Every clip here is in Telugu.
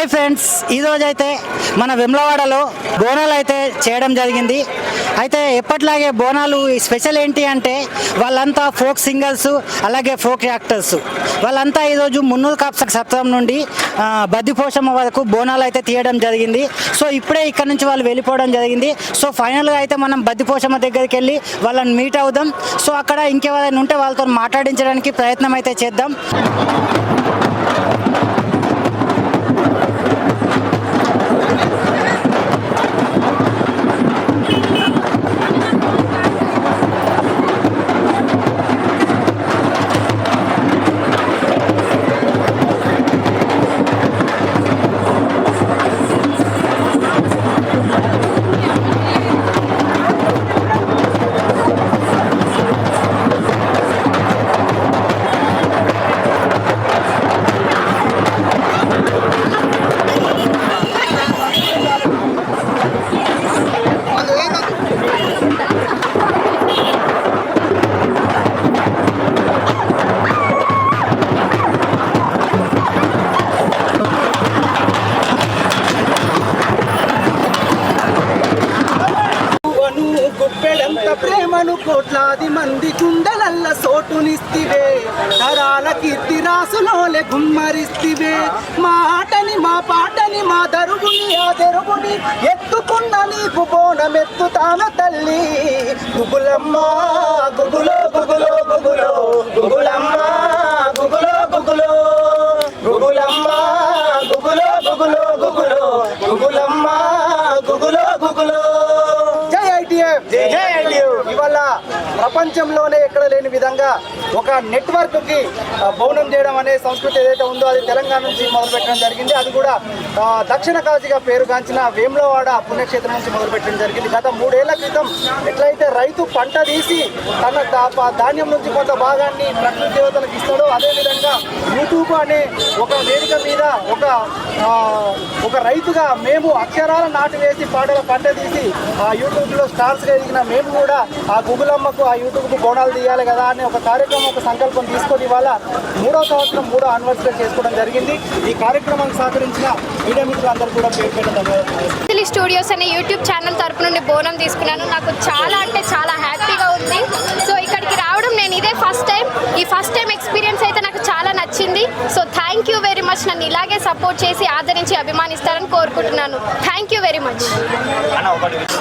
హాయ్ ఫ్రెండ్స్, ఈరోజు అయితే మన వెమ్లవాడలో బోనాలు అయితే చేయడం జరిగింది. అయితే ఎప్పట్లాగే బోనాలు స్పెషల్ ఏంటి అంటే వాళ్ళంతా ఫోక్ సింగర్స్, అలాగే ఫోక్ యాక్టర్స్ వాళ్ళంతా ఈరోజు మున్నూరు కాప్స సత్రం నుండి బద్దిపోషమ్మ వరకు బోనాలు అయితే తీయడం జరిగింది. సో ఇప్పుడే ఇక్కడ నుంచి వాళ్ళు వెళ్ళిపోవడం జరిగింది. సో ఫైనల్గా అయితే మనం బద్దిపోషమ్మ దగ్గరికి వెళ్ళి వాళ్ళని మీట్ అవుదాం. సో అక్కడ ఇంకెవరైనా ఉంటే వాళ్ళతో మాట్లాడించడానికి ప్రయత్నం అయితే చేద్దాం. ప్రేమను కోట్లాది మంది కుండలల్ల సోటునిస్తివే, తరాల కీర్తి రాసులోలే గుమ్మరిస్తివే. మా ఆటని మా పాటని మా దరుగుని ఆ దరుగుని ఎత్తుకున్న నీకు బోనమెత్తుతాను తల్లి. గుగులమ్మ గుగులో గుగులో గుగులో గుగులమ్మ గుగులో గుగులో గుగులమ్మ గుగులో గుగులో గుగులో గుగులమ్మ గుగులో గుగులో. జై ఐటీఎఫ్, జై ఐటీఎఫ్. ఇవాళ ప్రపంచంలోనే ఎక్కడ లేని విధంగా ఒక నెట్వర్క్ కి బోనం చేయడం అనే సంస్కృతి ఏదైతే ఉందో అది తెలంగాణ నుంచి మొదలుపెట్టడం జరిగింది. అది కూడా దక్షిణ కాశీగా పేరుగాంచిన వేములవాడ పుణ్యక్షేత్రం నుంచి మొదలుపెట్టడం జరిగింది. గత 3 ఏళ్ల క్రితం ఎట్లయితే రైతు పంట తీసి తన ధాన్యం నుంచి కొంత భాగాన్ని ప్రకృతి దేవతలకు ఇస్తాడో, అదేవిధంగా యూట్యూబ్ అనే ఒక వేదిక మీద ఒక రైతుగా మేము అక్షరాల నాటు వేసి పాటల పంట తీసి ఆ యూట్యూబ్లో స్టార్స్గా ఎదిగిన మేము కూడా ఆ గుగులమ్మకు ఆ యూట్యూబ్కు బోనాలు తీయాలి కదా అనే ఒక కార్యక్రమం, ఒక సంకల్పం తీసుకొని ఇవాళ 3వ సంవత్సరం 3వ యానివర్సరీ చేసుకోవడం జరిగింది. ఈ కార్యక్రమానికి సహకరించిన మీడియా మిత్రులందరూ కూడా పేరు పెట్టడం. స్టూడియోస్ అనే యూట్యూబ్ ఛానల్ తరపు నుండి బోనం తీసుకున్నాను. నాకు చాలా అంటే చాలా హ్యాపీగా ఉంది. సో ఇక్కడికి రావడం నేను ఇదే ఫస్ట్ టైం. ఈ ఫస్ట్ టైం ఎక్స్పీరియన్స్ అయితే నాకు చాలా నచ్చింది. So thank you very much. నన్ను ఇలాగే సపోర్ట్ చేసి ఆదరించి అభిమానిస్తారని కోరుకుంటున్నాను. Thank you very much.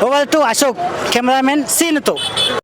Over to Ashok, cameraman సీనుతో.